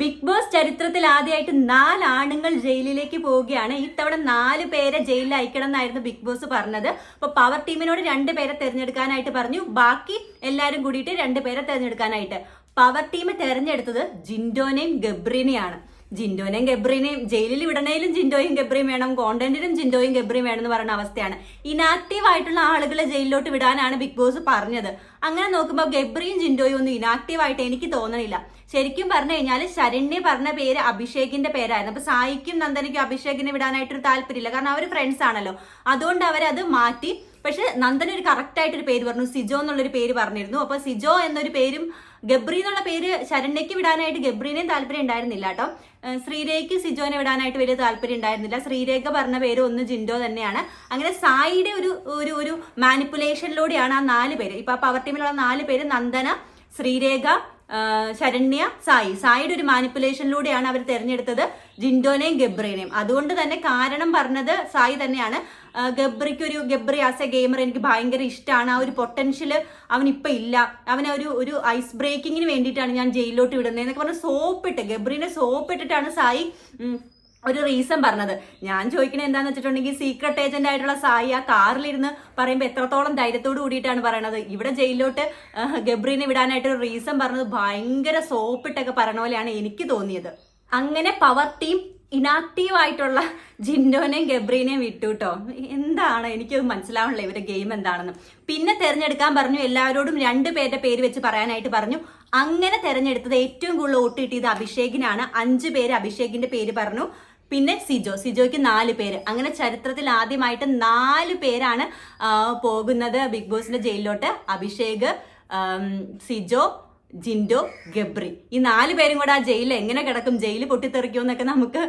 Big boss ചരിത്രത്തിൽ ആദ്യമായിട്ട് 4 ആണുങ്ങൾ ജയിലിലേക്ക് പോവുകയാണ്. ഇത്തവണ 4 പേരെ ജയിലിൽ അയക്കണം എന്നായിരുന്നു ബിഗ് ബോസ് പറഞ്ഞത്. അപ്പൊ പവർ ടീമിനോട് 2 പേരെ തെരഞ്ഞെടുക്കാനായിട്ട് പറഞ്ഞു. ബാക്കി എല്ലാരും കൂടിയിട്ട് 2 പേരെ തെരഞ്ഞെടുക്കാനായിട്ട്. പവർ ടീം തെരഞ്ഞെടുത്തത് ജിൻഡോനെയും ഗബ്രീനെയാണ്. ജിൻഡോനെയും ഗബ്രീനെയും ജയിലിൽ വിടണേലും ജിൻഡോയും ഗബ്രിയും വേണം, കോണ്ടന്റിനും ജിൻഡോയും ഗബ്രിയും വേണം എന്ന് പറയുന്ന അവസ്ഥയാണ്. ഇനാക്റ്റീവ് ആയിട്ടുള്ള ആളുകളെ ജയിലിലോട്ട് വിടാനാണ് ബിഗ് ബോസ് പറഞ്ഞത്. അങ്ങനെ നോക്കുമ്പോൾ ഗബ്രിയും ജിൻഡോയും ഒന്നും ഇനാക്റ്റീവ് ആയിട്ട് എനിക്ക് തോന്നണില്ല. ശരിക്കും പറഞ്ഞു കഴിഞ്ഞാൽ ശരണ്യ പറഞ്ഞ പേര് അഭിഷേകിന്റെ പേരായിരുന്നു. അപ്പൊ സായിക്കും നന്ദനയ്ക്കും അഭിഷേകിനെ വിടാനായിട്ടൊരു താല്പര്യമില്ല, കാരണം അവർ ഫ്രണ്ട്സ് ആണല്ലോ. അതുകൊണ്ട് അവരത് മാറ്റി. പക്ഷെ നന്ദന ഒരു കറക്റ്റ് ആയിട്ടൊരു പേര് പറഞ്ഞു, സിജോ എന്നുള്ളൊരു പേര് പറഞ്ഞിരുന്നു. അപ്പൊ സിജോ എന്നൊരു പേരും ഗബ്രി എന്നുള്ള പേര് ശരണ്യക്ക് വിടാനായിട്ട് ഗബ്രീനെയും താല്പര്യം ഉണ്ടായിരുന്നില്ല കേട്ടോ. ശ്രീരേഖയ്ക്ക് സിജോനെ വിടാനായിട്ട് വലിയ താല്പര്യം ഉണ്ടായിരുന്നില്ല. ശ്രീരേഖ പറഞ്ഞ പേര് ഒന്ന് ജിൻഡോ തന്നെയാണ്. അങ്ങനെ സായിയുടെ ഒരു മാനിപ്പുലേഷനിലൂടെയാണ് ആ 4 പേര്, ഇപ്പൊ പവർ ടീമിലുള്ള 4 പേര് നന്ദന, ശ്രീരേഖ, ശരണ്യ, സായിയുടെ ഒരു മാനിപ്പുലേഷനിലൂടെയാണ് അവർ തെരഞ്ഞെടുത്തത് ജിൻഡോനെയും ഗബ്രീനെയും. അതുകൊണ്ട് തന്നെ കാരണം പറഞ്ഞത് സായി തന്നെയാണ്. ഗബ്രി ആസ് എ ഗെയിമർ എനിക്ക് ഭയങ്കര ഇഷ്ടമാണ്. ആ ഒരു പൊട്ടൻഷ്യല് അവനിപ്പൊ ഇല്ല. അവനെ ഒരു ഐസ് ബ്രേക്കിങ്ങിന് വേണ്ടിയിട്ടാണ് ഞാൻ ജയിലിലോട്ട് വിടുന്നത് എന്നൊക്കെ പറഞ്ഞ് ഗബ്രീനെ സോപ്പിട്ടിട്ടാണ് സായി ഒരു റീസൺ പറഞ്ഞത്. ഞാൻ ചോദിക്കണത് എന്താന്ന് വെച്ചിട്ടുണ്ടെങ്കിൽ സീക്രട്ട് ഏജന്റ് ആയിട്ടുള്ള സായി ആ കാറിലിരുന്ന് പറയുമ്പോൾ എത്രത്തോളം ധൈര്യത്തോട് കൂടിയിട്ടാണ് പറയണത്. ഇവിടെ ജയിലിലോട്ട് ഗബ്രീനെ വിടാനായിട്ട് ഒരു റീസൺ പറഞ്ഞത് ഭയങ്കര സോപ്പിട്ടൊക്കെ പറയണ പോലെയാണ് എനിക്ക് തോന്നിയത്. അങ്ങനെ പവർ ടീം ഇനാക്റ്റീവ് ആയിട്ടുള്ള ജിൻഡോനെയും ഗബ്രീനെയും വിട്ടു കേട്ടോ. എന്താണ് എനിക്കത് മനസ്സിലാവണില്ല ഇവരുടെ ഗെയിം എന്താണെന്ന്. പിന്നെ തെരഞ്ഞെടുക്കാൻ പറഞ്ഞു, എല്ലാവരോടും 2 പേരുടെ പേര് വെച്ച് പറയാനായിട്ട് പറഞ്ഞു. അങ്ങനെ തെരഞ്ഞെടുത്തത് ഏറ്റവും കൂടുതൽ വോട്ട് കിട്ടിയത് അഭിഷേകിനാണ്. 5 പേര് അഭിഷേകിന്റെ പേര് പറഞ്ഞു. പിന്നെ സിജോയ്ക്ക് 4 പേര്. അങ്ങനെ ചരിത്രത്തിൽ ആദ്യമായിട്ട് 4 പേരാണ് പോകുന്നത് ബിഗ് ബോസിന്റെ ജയിലിലോട്ട്. അഭിഷേക്, സിജോ, ജിൻഡോ, ഗബ്രി, ഈ 4 പേരും കൂടെ ആ ജയിലിൽ എങ്ങനെ കിടക്കും, ജയിൽ പൊട്ടിത്തെറിക്കുമെന്നൊക്കെ നമുക്ക്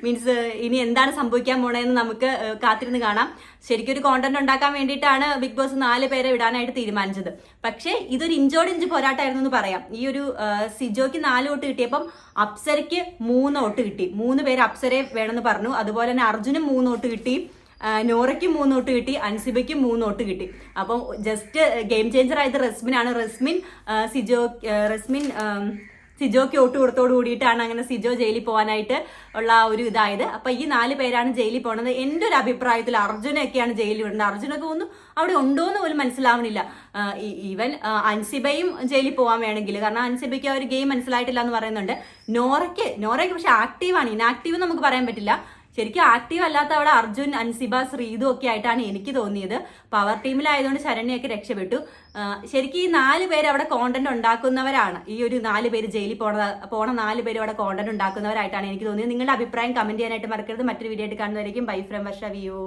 മീൻസ് ഇനി എന്താണ് സംഭവിക്കാൻ പോണേന്ന് നമുക്ക് കാത്തിരുന്ന് കാണാം. ശരിക്കും ഒരു കോണ്ടന്റ് ഉണ്ടാക്കാൻ വേണ്ടിയിട്ടാണ് ബിഗ് ബോസ് 4 പേരെ വിടാനായിട്ട് തീരുമാനിച്ചത്. പക്ഷേ ഇതൊരു ഇഞ്ചോടിഞ്ച് പോരാട്ടമായിരുന്നു എന്ന് പറയാം. ഈ ഒരു സിജോയ്ക്ക് 4 വോട്ട് കിട്ടിയപ്പം അപ്സരയ്ക്ക് 3 വോട്ട് കിട്ടി. 3 പേര് അപ്സരയെ വേണമെന്ന് പറഞ്ഞു. അതുപോലെ തന്നെ അർജുനും 3 വോട്ട് കിട്ടി, നോറയ്ക്ക് 3 വോട്ട് കിട്ടി, അൻസിബയ്ക്ക് 3 വോട്ട് കിട്ടി. അപ്പം ജസ്റ്റ് ഗെയിം ചേഞ്ചർ ആയത് റസ്മിനാണ്. സിജോയ്ക്ക് വോട്ട് കൊടുത്തോട് കൂടിയിട്ടാണ് അങ്ങനെ സിജോ ജയിലിൽ പോകാനായിട്ട് ഉള്ള ഒരു ഇതായത്. അപ്പൊ ഈ 4 പേരാണ് ജയിലിൽ പോകുന്നത്. എൻ്റെ ഒരു അഭിപ്രായത്തിൽ അർജുനൊക്കെയാണ് ജയിലിൽ വിടുന്നത്. അർജുനൊക്കെ ഒന്നും അവിടെ ഉണ്ടോന്ന് പോലും മനസ്സിലാവണില്ല. ഈവൻ അൻസിബയും ജയിലിൽ പോകാൻ വേണമെങ്കിൽ, കാരണം അൻസിബയ്ക്ക് ആ ഒരു ഗെയിം മനസ്സിലായിട്ടില്ല എന്ന് പറയുന്നുണ്ട്. നോറയ്ക്ക് പക്ഷെ ആക്റ്റീവാണ്, ഇനാക്റ്റീവ് നമുക്ക് പറയാൻ പറ്റില്ല. ശരിക്കും ആക്റ്റീവ് അല്ലാത്ത അവിടെ അർജുൻ, അൻസിബ, ശ്രീതു ഒക്കെ ആയിട്ടാണ് എനിക്ക് തോന്നിയത്. പവർ ടീമിലായതുകൊണ്ട് ശരണ്യൊക്കെ രക്ഷപ്പെട്ടു. ശരിക്കും ഈ 4 പേര് അവിടെ കോണ്ടന്റ് ഉണ്ടാക്കുന്നവരാണ്. ഈ ഒരു 4 പേര് ജയിലിൽ പോണ 4 പേര് അവിടെ കോണ്ടന്റ് ഉണ്ടാക്കുന്നവരായിട്ടാണ് എനിക്ക് തോന്നിയത്. നിങ്ങളുടെ അഭിപ്രായം കമന്റ് ചെയ്യാനായിട്ട് മറക്കരുത്. മറ്റൊരു വീഡിയോ ആയിട്ട് കാണുന്നതായിരിക്കും. Bye from Varsha. വ്യൂ.